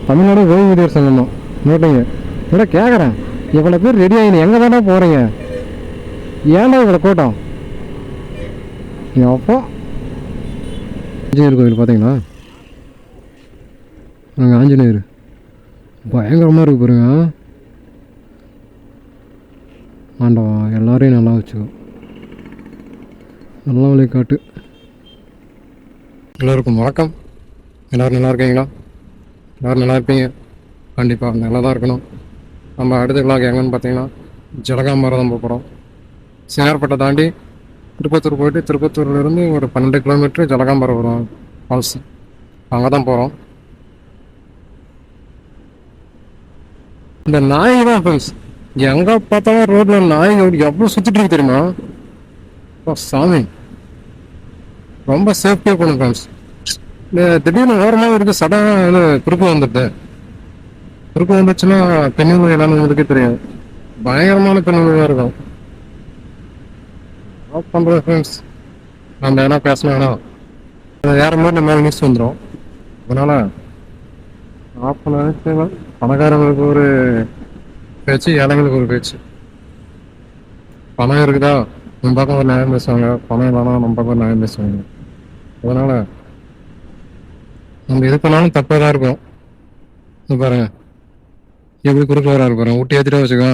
தமிழ்நாடு ஓய்வூதியர் சங்கமா நோட்டிங்க இவ்வளோ கேட்குறேன். இவ்வளோ பேர் ரெடி ஆகி எங்கே தானே போகிறீங்க? ஏன்டா இவ்வளோ கூட்டம்? அப்போ ஆஞ்சநேயர் கோயில் பார்த்தீங்களா? நாங்கள் ஆஞ்சநேயர் பயங்கரமாக இருக்கு பாருங்க. ஆண்டவா எல்லாரையும் நல்லா வச்சுக்கோ, நல்லா வழி காட்டு. எல்லோருக்கும் வணக்கம். எல்லோரும் நல்லா இருக்கீங்களா? எல்லோரும் நல்லா இருப்பீங்க கண்டிப்பாக, நல்லா தான் இருக்கணும். நம்ம அடுத்த விழாக்கு எங்கன்னு பார்த்தீங்கன்னா ஜலகாம்பரம் தான் போகிறோம். சேகர்பட்டை தாண்டி திருப்பத்தூர் போயிட்டு திருப்பத்தூர்லேருந்து ஒரு 12 கிலோமீட்டர் ஜலகாம்பரம் வரும் ஃபால்ஸ், அங்கே தான் போகிறோம். இந்த நாய் தான் ஃப்ரெண்ட்ஸ், எங்கே பார்த்தாலும் ரோட்டில் நாய் எவ்வளோ சுற்றிட்டு இருக்கு தெரியுமா? சாமி ரொம்ப சேஃப்டியாக போகணும் ஃப்ரெண்ட்ஸ். இந்த திடீர்னு ஓரமாக இருக்குது, சடனாக இது குறுக்கு வந்துடுது. குறுக்கு வந்துச்சுன்னா பெண்ணுங்க எல்லாமே உங்களுக்கே தெரியும், பயங்கரமான பெண்ணுங்களாக இருக்கும். ஆஃப் பண்ணுறது ஃப்ரெண்ட்ஸ், நம்ம எதனா பேசினா வேறு மாதிரி நம்ம நியூஸ் வந்துடும். அதனால் ஆஃப் பண்ண பணக்காரங்களுக்கு ஒரு பேச்சு, ஏழைங்களுக்கு ஒரு பேச்சு. பணம் இருக்குதா நம்ம பக்கம் ஒரு நியாயம் பேசுவாங்க, பணம் இல்லைனா நம்ம பக்கம் ஒரு நியாயம் பேசுவாங்க. அதனால் நம்ம எது பண்ணாலும் தப்பாக தான் இருக்கும். இது பாருங்க எப்படி குறுக்க வராரு பாருங்க, ஊட்டி ஏற்றிட்டா வச்சுக்கோ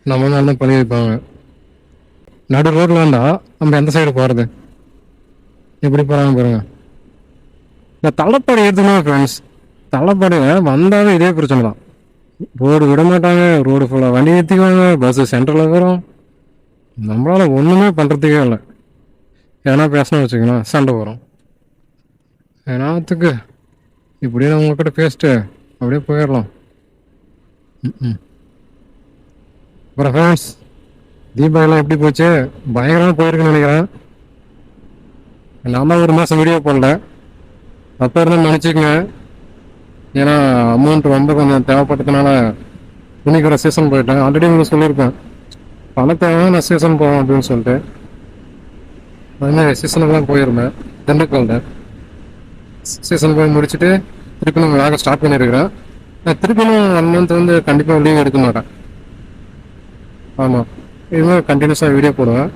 நம்ம மேலே தான் பண்ணி வைப்பாங்க. நடு ரோட்டில் வேண்டா நம்ம எந்த சைடு போகிறது, எப்படி போகிறாங்க பாருங்க. இந்த தள்ளப்பாடு எடுத்துக்கணும் ஃப்ரெண்ட்ஸ், தள்ளப்பாடு வந்தாலும் இதே பிரச்சனை தான். ரோடு விட மாட்டாங்க, ரோடு ஃபுல்லாக வண்டி ஏற்றிக்குவாங்க, பஸ்ஸு சென்டரில் வரும். நம்மளால் ஒன்றுமே பண்ணுறதுக்கே இல்லை. ஏன்னா பேசணும் வச்சுக்கலாம் சண்டை வரும். ஏன்னாத்துக்கு இப்படியே நான் உங்ககிட்ட பேசிட்டு அப்படியே போயிடலாம். அப்புறம் ஃப்ரெண்ட்ஸ், தீபாவளிலாம் எப்படி போச்சு? பயங்கரமாக போயிருக்குன்னு நினைக்கிறேன். நான் தான் ஒரு மாதம் வீடியோ போடல, அப்போ இருந்தால் நினச்சிக்கங்க. ஏன்னா அமௌண்ட் ரொம்ப கொஞ்சம் தேவைப்பட்டதுனால துணிக்கடை சீசன் போயிட்டேன். ஆல்ரெடி உங்களுக்கு சொல்லியிருப்பேன், பணத்தை நான் சீசன் போவேன் அப்படின்னு சொல்லிட்டு. அதுமாதிரி சீசனுக்கு தான் போயிருந்தேன். திண்டுக்கல்ல சீசன் போய் முடிச்சுட்டு திருப்பி நம்ம வேலை ஸ்டார்ட் பண்ணியிருக்கிறேன். நான் திருப்பியும் 1 மந்த் வந்து கண்டிப்பாக லீவ் எடுக்க மாட்டேன். ஆமாம், இதுமாதிரி கண்டினியூஸாக வீடியோ போடுவேன்.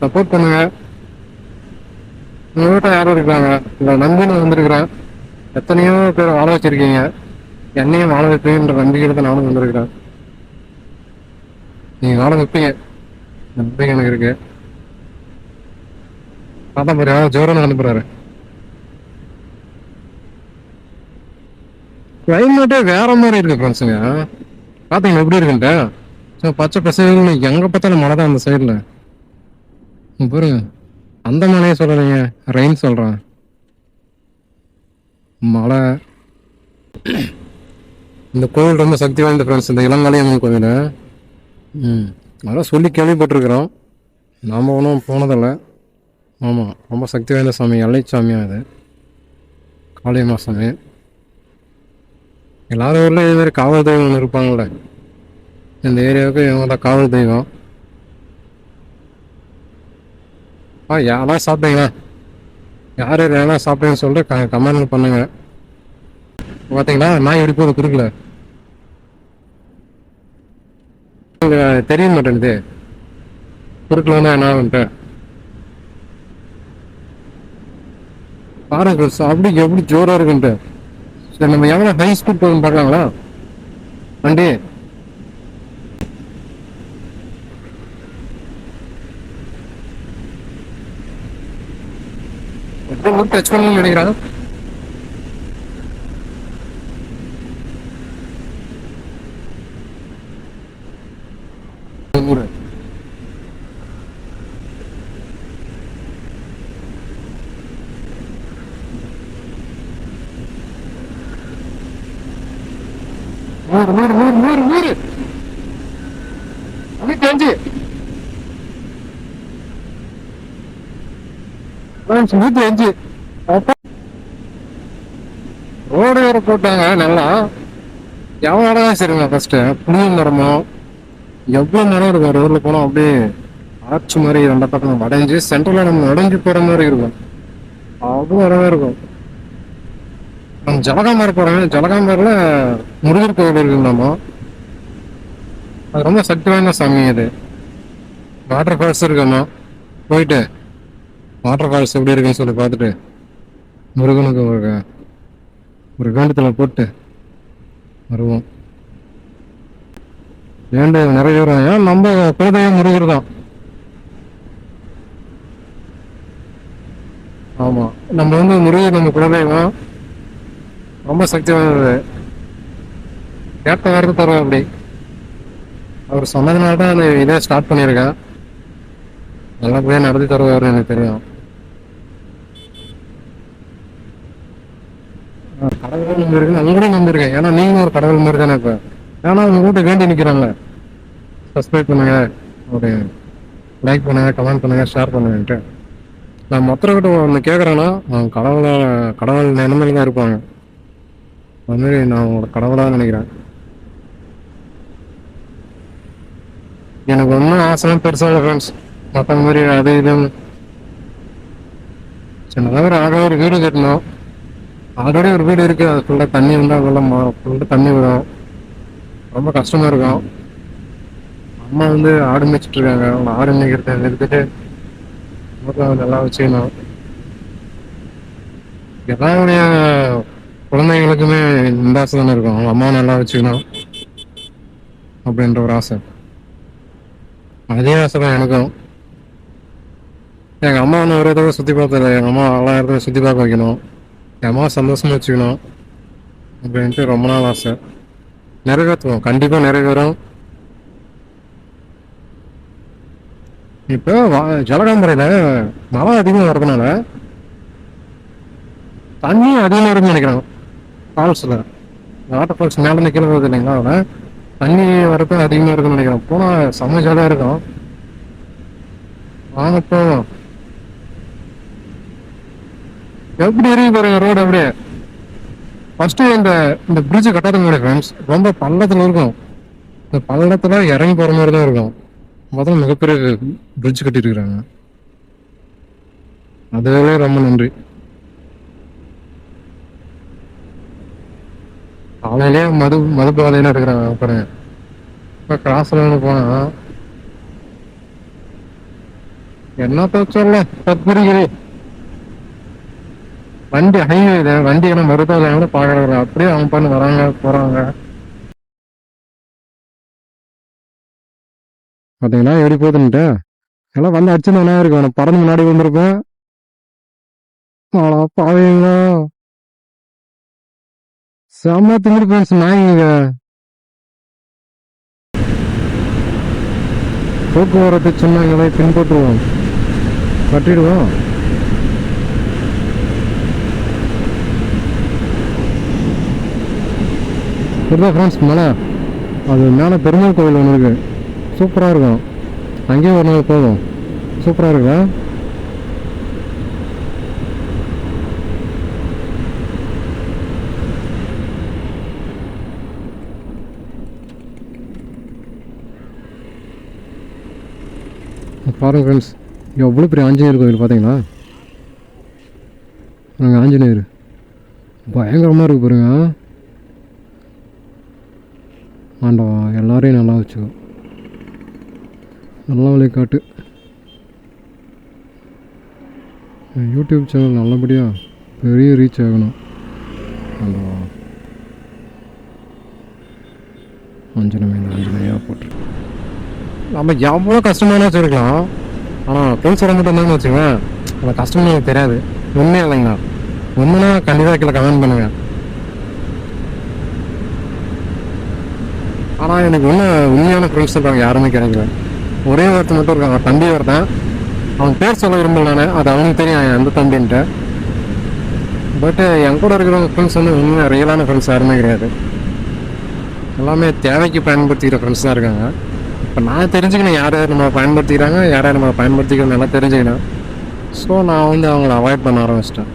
சப்போர்ட் பண்ணுங்க. உங்கள் வீட்டில் யாரும் இருக்கிறாங்க, உங்களை நம்பின்னு வந்திருக்கிறேன். எத்தனையோ பேர் வாழ வச்சிருக்கீங்க, என்னையும் வாழ வைப்பீங்கன்ற நம்பிக்கையில் தான் நானும் வந்திருக்கிறேன். நீங்கள் வாழ வைப்பீங்க நம்பிக்கை எனக்கு இருக்கு. பார்த்தா பாரு ஜோரன்னு அனுப்புறாரு. கிளைமேட்டே வேற மாதிரி இருக்கு ஃப்ரெண்ட்ஸுங்க. பார்த்தீங்கன்னா எப்படி இருக்குன்ட்டு பச்சை பசங்க எங்கே பார்த்தாலும் மழை தான் அந்த சைடில். பாருங்க, அந்த மழையே சொல்கிறீங்க, ரெயின் சொல்கிறேன், மழை. இந்த கோவில் ரொம்ப சக்தி வாய்ந்த ஃப்ரெண்ட்ஸ், இந்த இளங்காளியம்மன் கோவில். அதெல்லாம் சொல்லி கேள்விப்பட்டிருக்கிறோம், நாம் ஒன்றும் போனதில்லை. ஆமாம், ரொம்ப சக்தி வாய்ந்த சாமி, எல்லை சாமியாக இது, காளியம்மா சாமி. எல்லாரும் ஊரில் இதுமாதிரி காவல் தெய்வம் ஒன்று இருப்பாங்கள்ல, இந்த ஏரியாவுக்கு இவங்க தான் காவல் தெய்வம். யாரெல்லாம் சாப்பிட்டீங்களா, யார் யாரெல்லாம் சாப்பிட்டீங்கன்னு சொல்லிட்டு கமெண்ட் பண்ணுங்க. பார்த்தீங்களா நாய் எப்படி போகுது குறுக்கல, தெரிய மாட்டேங்குது குறுக்கலன்னா என்ன பாருங்க. அப்படி எப்படி ஜோராக இருக்குன்ட்டு. சரி, நம்ம எவ்வளோ ஹை ஸ்பீட் போகுதுன்னு பார்க்கலாங்களா வண்டி? டச் பண்ணணும்னு நினைக்கிறாங்க. ரோடு வேற போட்டாங்க நல்லா. எவ்வளோ சரிங்க ஃபர்ஸ்ட் புளிய மரமோ எவ்வளோ மரம் இருக்கும் ரோட்ல போனோம், அப்படியே ஆர்ச்சி மாதிரி 2 பக்கம் வடைஞ்சு சென்டர்ல நம்ம உடஞ்சி போற மாதிரி இருக்கும். அவ்வளோ அழகா இருக்கும். ஜலகாம்பரம் போகிறேன். ஜலகாம்பரில் முருகர் கோவில் இருக்குங்களாமா. அது ரொம்ப சக்தி வாய்ந்த சாமி. அது வாட்டர் ஃபால்ஸ் இருக்காமா. போயிட்டு வாட்டர் ஃபால்ஸ் எப்படி இருக்குன்னு சொல்லி பார்த்துட்டு முருகனுக்கு ஒரு வேண்டுதலை போட்டு வருவோம். வேண்டு நிறைவேறும். ஏன் நம்ம குலதெய்வம் முருகர் தான். ஆமா, நம்ம வந்து முருகர் நம்ம குலதெய்வம். ரொம்ப சக்தி வாய்ந்தது. கேட்ட வாரத்தை தரோம். அப்படி அவர் சொன்னதுனால தான் அந்த இதை ஸ்டார்ட் பண்ணியிருக்கேன். நல்லபடியாக நடத்தி தருவார் எனக்கு தெரியும். கடவுள் நம்பியிருக்கேன், உங்களையும் நம்பியிருக்கேன். ஏன்னா நீங்களும் ஒரு கடவுள் மாதிரி தானே. இப்போ ஏன்னா உங்க வீட்டை வேண்டி நிற்கிறாங்க. சப்ஸ்கிரைப் பண்ணுங்க, ஒரு லைக் பண்ணுங்க, கமெண்ட் பண்ணுங்க, ஷேர் பண்ணுங்கன்ட்டு. நான் மொத்தக்கிட்ட ஒன்று கேட்குறேன்னா அவங்க கடவுள் நிலைமையில தான் இருப்பாங்க. அதுமாரி நான் உங்களோட கடவுளாக நினைக்கிறேன். எனக்கு ஒன்றும் ஆசைலாம் பெருசாக இல்லை ஃப்ரெண்ட்ஸ். மற்ற மாதிரி அது இதுன்னு சின்னதாக ஒரு வீடு கட்டணும். ஆல்ரெடி ஒரு வீடு இருக்குது. அது ஃபுல்லாக தண்ணி வந்தால் வெள்ளம் ஃபுல்லாக தண்ணி விடும். ரொம்ப கஷ்டமாக இருக்கும். அம்மா வந்து ஆடு மேய்ச்சிட்டு இருக்காங்க. அவங்க ஆடு மேய்க்கிறத நிறுத்திட்டு நல்லா வச்சுக்கணும். எல்லாருடைய குழந்தைங்களுக்குமே இந்த ஆசை தானே இருக்கும். அவங்க அம்மா நல்லா வச்சுக்கணும் அப்படின்ற ஒரு ஆசை. அதே ஆசை தான் எனக்கும். எங்கள் அம்மா ஒன்று ஒரு இடத்துல சுற்றி பார்த்தது. எங்கள் அம்மா எல்லா இடத்துல சுற்றி பார்க்க வைக்கணும். என் அம்மா சந்தோஷமாக வச்சுக்கணும் அப்படின்ட்டு ரொம்ப நாள் ஆசை. நிறைவேற்றுவோம், கண்டிப்பாக நிறைவேறும். இப்போ ஜலகாம்பரையில் மழை அதிகமாக வரதுனால தண்ணியும் அதிகமாக இருக்குன்னு நினைக்கிறாங்க. ஃபால்ஸில் வாட்டர் ஃபால்ஸ் மேலே கீழே வருது இல்லைங்களா, அதில் தண்ணி வரப்போ அதிகமாக இருக்குன்னு நினைக்கிறேன். போனால் செம்ம ஜாலியாக இருக்கும். வாங்க போவோம். எப்படி இருக்கு பாருங்க ரோடு. அப்படியே ஃபர்ஸ்ட் இந்த பிரிட்ஜ் கட்டாதவங்க ஃப்ரெண்ட்ஸ் ரொம்ப பள்ளத்தில் இருக்கும். இந்த பள்ளத்தில் இறங்கி போகிற மாதிரி தான் இருக்கும். முதல்ல மிகப்பெரிய பிரிட்ஜ் கட்டியிருக்கிறாங்க. அதுவே ரொம்ப நன்றி. காலையிலே மது பாதையில இருக்கிறாங்க பாருங்க. இப்போ கிராஸ்ல போனா என்ன சொல்ல தப்புரிக்கிறே. வண்டி ஹைவே வண்டி எல்லாம் மருத்துவ பாக்குறாங்க. அப்படியே அவங்க பண்ணி வராங்க போறாங்க. பாத்தீங்களா எப்படி போகுதுன்ட்டு. எல்லாம் வந்து அடிச்சுன்னு இருக்கு. நான் பறந்து முன்னாடி வந்திருப்பேன். பாவீங்களா செம்ம திமிரு ஃப்ரெண்ட்ஸ். நாய்ங்க போக்குவரத்து சின்னங்களை பின்பற்றுவோம், கட்டிடுவோம். இதுதான் ஃப்ரெண்ட்ஸ் மலை. அது மேலே பெருமாள் கோவில் ஒன்று இருக்கு. சூப்பராக இருக்கும். அங்கேயும் ஒரு நாள் போதும். சூப்பராக இருக்கா. பாருங்க ஃப்ரெண்ட்ஸ், எவ்வளோ பெரிய ஆஞ்சநேயர் கோவில் பார்த்தீங்களா. நாங்கள் ஆஞ்சநேயர் பயங்கரமாக இருக்கு பாருங்க. ஆண்டவா எல்லாரையும் நல்லா வச்சுக்கோ, நல்லா வழி காட்டு. யூடியூப் சேனல் நல்லபடியாக பெரிய ரீச் ஆகணும். ஆண்டவா ஆஞ்சநேயா போட்டு நம்ம எவ்வளோ கஷ்டமான வச்சுருக்கலாம். ஆனால் ஃப்ரெண்ட்ஸ் வர மட்டும் இருந்தாங்கன்னு வச்சுக்கோங்க, அந்த கஷ்டம் எனக்கு தெரியாது. உண்மையாக இல்லைங்கண்ணா. ஒன்றுனா கண்டிப்பாக கீழே கமெண்ட் பண்ணுங்க. ஆனால் எனக்கு உண்மையான ஃப்ரெண்ட்ஸ் இருக்காங்க யாருமே கிடைக்கல. ஒரே ஒருத்தர் மட்டும் இருக்காங்க, தம்பி ஒருத்தன். அவன் பேர் சொல்ல விரும்பல. நான் அது அவனுக்கு தெரியும் எந்த தம்பின்ட்டு. பட்டு என் கூட இருக்கிற ஃப்ரெண்ட்ஸ் வந்து உண்மையாக ரியலான ஃப்ரெண்ட்ஸ் யாருமே கிடையாது. எல்லாமே தேவைக்கு பயன்படுத்திக்கிற ஃப்ரெண்ட்ஸ் தான் இருக்காங்க. இப்போ நான் தெரிஞ்சுக்கணும் யார் யார் நம்ம பயன்படுத்திக்கிறாங்க, யார் யார் நம்ம பயன்படுத்திக்கிறோம் நல்லா தெரிஞ்சுக்கணும். ஸோ நான் வந்து அவங்கள அவாய்ட் பண்ண ஆரம்பிச்சிட்டேன்.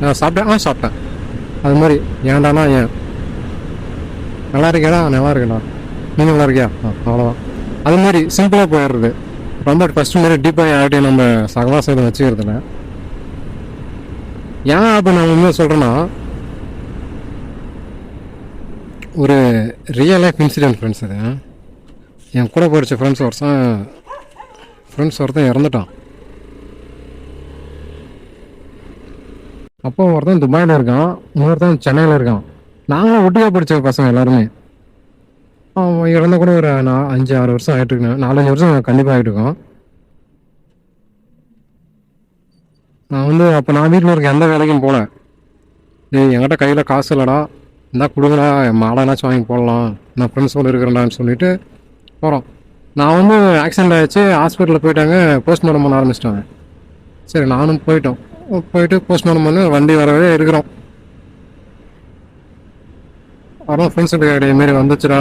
நான் சாப்பிட்டேன். அது மாதிரி ஏன்டானா ஏன் நல்லா இருக்கேடா, நல்லா இருக்கேடா, நீங்கள் நல்லா இருக்கியா, அவ்வளோதான். அது மாதிரி சிம்பிளாக போயிடுறது. ரொம்ப ஃபஸ்ட்டு மாதிரி டீப்பாக யார்கிட்டையும் நம்ம சகவாசத்தை வச்சுக்கிறதுல. ஏன் அப்போ நான் உண்மையாக சொல்கிறேன்னா, ஒரு ரியல் லைஃப் இன்சிடென்ட் ஃப்ரெண்ட்ஸ் இது. என் கூட படித்த ஃப்ரெண்ட்ஸ் ஒருத்தன் இறந்துட்டான். அப்போ ஒருத்தன் துபாயில் இருக்கான், இன்னொருத்தன் சென்னையில் இருக்கான். நாங்களும் ஒட்டுக்கா படித்த பசங்க எல்லாருமே. அவன் இறந்த கூட ஒரு 5-6 வருஷம் ஆகிட்டுருக்கேன், 4-5 வருஷம் கண்டிப்பாக ஆகிட்டு இருக்கோம். நான் வீட்டில் இருக்க எந்த வேலைக்கும் போகல. என்கிட்ட கையில் காசு இல்லைடா, இருந்தால் கொடுங்கடா, மாடனாச்சும் வாங்கி போடலாம், நான் ஃப்ரெண்ட்ஸோடு இருக்கிறேன்டான்னு சொல்லிட்டு போகிறோம். நான் ஆக்சிடெண்ட் ஆகிடுச்சு, ஹாஸ்பிட்டலில் போயிட்டாங்க, போஸ்ட்மார்ட்டம் பண்ண ஆரம்பிச்சிட்டாங்க. சரி நானும் போயிட்டு போஸ்ட்மார்ட்டம் பண்ணி வண்டி வரவே இருக்கிறோம். அப்புறம் ஃப்ரெண்ட்ஸுக்கு இதுமாரி வந்துச்சுடா,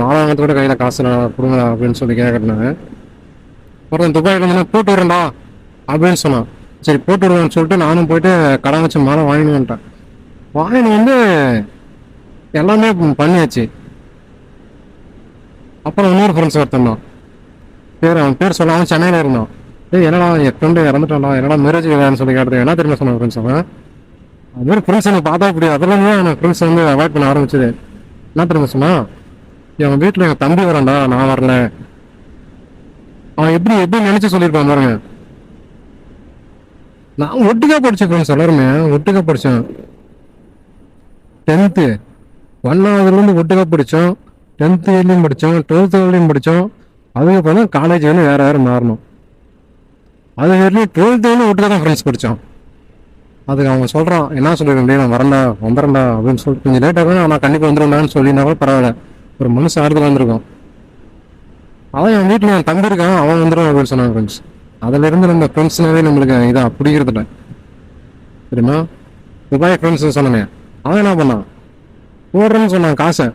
மாதாங்கத்தோட கையில் காசு கொடுங்கடா அப்படின்னு சொல்லி கேட்குறாங்க. அப்புறம் துபாயில் வந்து போட்டு வரேன்டா அப்படின்னு சொன்னான். சரி போட்டு விடுவேன்னு சொல்லிட்டு நானும் போயிட்டு கடன் வச்சு மாலை வாங்கிட்டு வந்துட்டேன். வாங்கின்னு எல்லாமே பண்ணியாச்சு. அப்புறம் இன்னொரு ஃப்ரெண்ட்ஸ் ஒருத்தன் தான், அவன் பேர் சொல்ல, அவன் சென்னையில் இருந்தான். என்னடா என் ஃப்ரெண்டு இறந்துட்டான்டா, என்னடா மேரேஜ் இல்லைன்னு சொல்லி கேட்டது. என்ன தெரியுமா சொன்னான் ஃப்ரெண்ட்ஸ், அவன் அது மாதிரி ஃப்ரெண்ட்ஸ் எனக்கு பார்த்தா இப்படி அதெல்லாம் தான் எனக்கு ஃப்ரெண்ட்ஸ் அவாய்ட் பண்ண ஆரம்பிச்சது. என்ன தெரியுமா சொன்னா, என் வீட்டில் எங்கள் தம்பி வரேன்டா, நான் வரல. அவன் எப்படி நினைச்சு சொல்லியிருப்பான் பாருங்க. நான் ஒட்டுக்கா படித்தேன் ஃப்ரெண்ட்ஸ், எல்லாருமே ஒட்டுக்கா படித்தேன். 10th 1ஆவதுலேருந்து ஒட்டுக்கா படித்தோம், 10th இயர்லையும் படித்தோம், 12th இயர்லையும் படித்தோம். அதுக்கப்புறம் தான் காலேஜ் வேறு மாறணும். அது வரையும் 12th இயர்லையும் ஒட்டுக்கா தான் ஃப்ரெண்ட்ஸ் படித்தோம். அதுக்கு அவன் சொல்கிறான், என்ன சொல்லிருக்கேன், நான் வந்துடுறேன்டா அப்படின்னு சொல்லிட்டு கொஞ்சம் லேட்டாக நான் கண்டிப்பாக வந்துடுவேன்டான்னு சொல்லினா கூட பரவாயில்ல, ஒரு மனசு ஆறுதல் வந்திருக்கும். அவன் என் வீட்டில் என் தம்பி இருக்கான், அவன் வந்துடும் அப்படின்னு சொன்னாங்க ஃப்ரெண்ட்ஸ். அதிலிருந்து நம்ம ஃப்ரெண்ட்ஸ்னாவே நம்மளுக்கு இதாக பிடிக்கிறதில்ல தெரியுமா. துபாய் ஃப்ரெண்ட்ஸ் சொன்னேன், அவன் என்ன பண்ணான், போடுறேன்னு சொன்னான் காசை,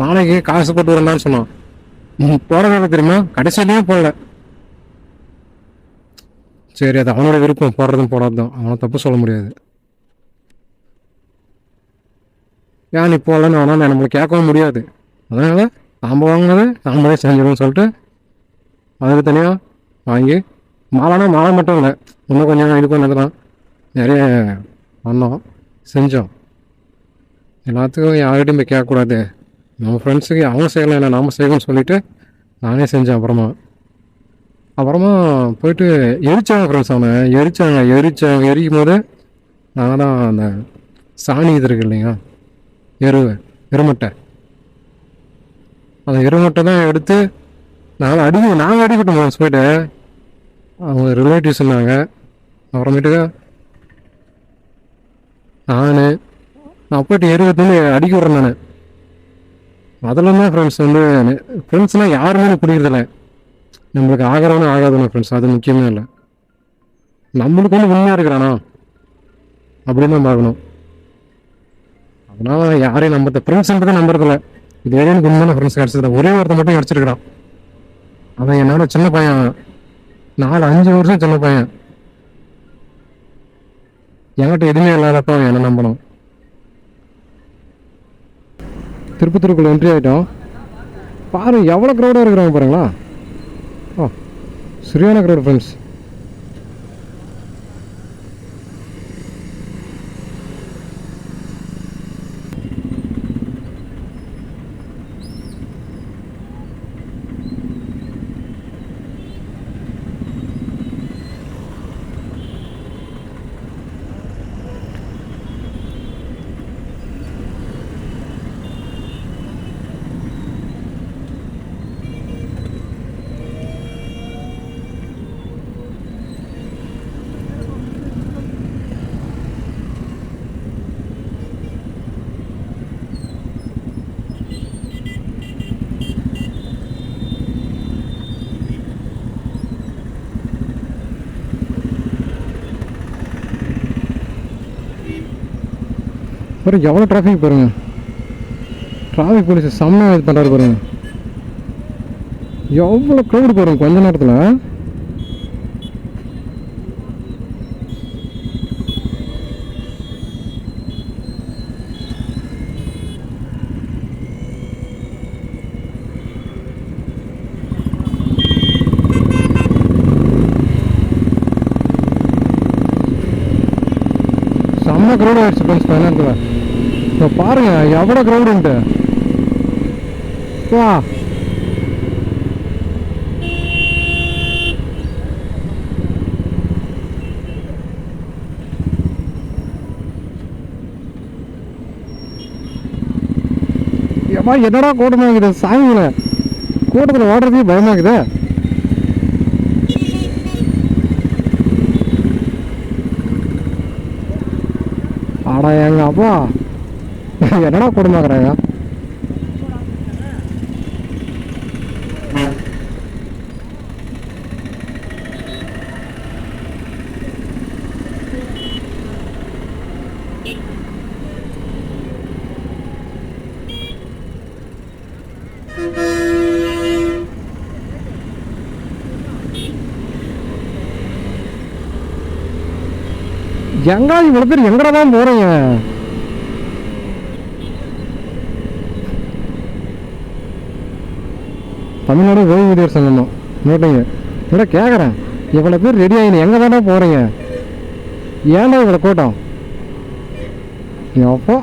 மாலைக்கு காசு போட்டு வரேன்டான்னு சொன்னான். போடுறதால தெரியுமா, கடைசியிலையும் போடல. சரி அது அவனோட விருப்பம், போடுறதும் போடாததான், அவனை தப்பு சொல்ல முடியாது. ஏன் நீ போடலன்னு வேணா நம்மளுக்கு கேட்கவும் முடியாது. அதனால நாம் வாங்கினது நாமளே செஞ்சிடும்னு சொல்லிட்டு அதுக்கு தனியாக வாங்கி மாலை மட்டும் இல்லை, இன்னும் கொஞ்சம் இது பண்ணதுலாம் நிறைய பண்ணோம், செஞ்சோம். எல்லாத்துக்கும் யார்கிட்டையும் போய் கேட்கக்கூடாது, நம்ம ஃப்ரெண்ட்ஸுக்கு அவங்க செய்யலாம் இல்லை நாம் செய்யணும்னு சொல்லிவிட்டு நானே செஞ்சேன். அப்புறமா போயிட்டு எரிச்சாங்க ஃப்ரெண்ட்ஸ். அவனை எரிக்கும் போது நாங்கள் தான் அந்த சாணி இது இருக்கு இல்லைங்க, எருமட்டை, அந்த எருமட்டை தான் எடுத்து நாங்கள் அடிக்கிட்டோம் ஃப்ரெண்ட்ஸ். போயிட்டு அவங்க ரிலேட்டிவ்ஸ் இருந்தாங்க. அப்புறமேட்டுக்கு நான் போயிட்டு எருவத்துலேருந்து அடிக்க விட்றேன். நான் அதில் தான் ஃப்ரெண்ட்ஸ்னால் யாருமே பிடிக்கிறதில்ல, நம்மளுக்கு ஆகாதுன்னு ஃப்ரெண்ட்ஸ், அது முக்கியமே இல்லை. நம்மளுக்கு உண்மையாக இருக்கிறானா அப்படின்னு தான் பார்க்கணும். அதனால யாரையும் ஃப்ரெண்ட்ஸ்ன்றதை நம்புறதில்ல. இது எனக்கு உண்மையான ஃப்ரெண்ட்ஸ் கிடச்சதில்ல, ஒரே ஒருத்தன் மட்டும் கிடச்சிருக்கிறான். அவன் என்னோட சின்ன பையன், 4-5 வருஷம் சின்ன பையன். என்கிட்ட எதுவுமே இல்லாதப்ப அவன் என்ன நம்பணும். திருப்பத்தூருக்குள்ள என்ட்ரி ஆகிட்டோம். பாரு எவ்வளோ க்ரௌடாக இருக்கிறாங்க பாருங்களா. சரியான க்ரௌட் ஃப்ரெண்ட்ஸ். பாருங்க எவ்வளோ டிராஃபிக் பாருங்க, டிராஃபிக் போலீஸ் செம்ம இது பண்ணுறாரு பாருங்க. எவ்வளோ க்ரௌடு பாருங்க கொஞ்ச நேரத்தில். செம்ம க்ரௌட் ஆயிடுச்சு ஃப்ரெண்ட்ஸ் கொஞ்ச நேரத்தில். இப்போ பாருங்க எவ்வளோ க்ரௌடுன்ட்டு. வா ஏப்பா என்னடா கூட்டமாக்குது சாமிங்கள, கூட்டத்தில் ஓடுறதுக்கு பயமாக்குது. ஆடா எங்க அப்பா என்னடா கூட்டமாக்குறாங்க. எங்கடா இவ்வளோ பேர் எங்கடா தான் போகிறீங்க? தமிழ்நாடு ஓய்வூதியர் சங்கமா நோட்டிங்க கூட கேட்குறேன். இவ்வளோ பேர் ரெடி ஆகினு எங்கே தானே போகிறீங்க? ஏன்டா இவ்வளோ கூட்டம்? அப்போ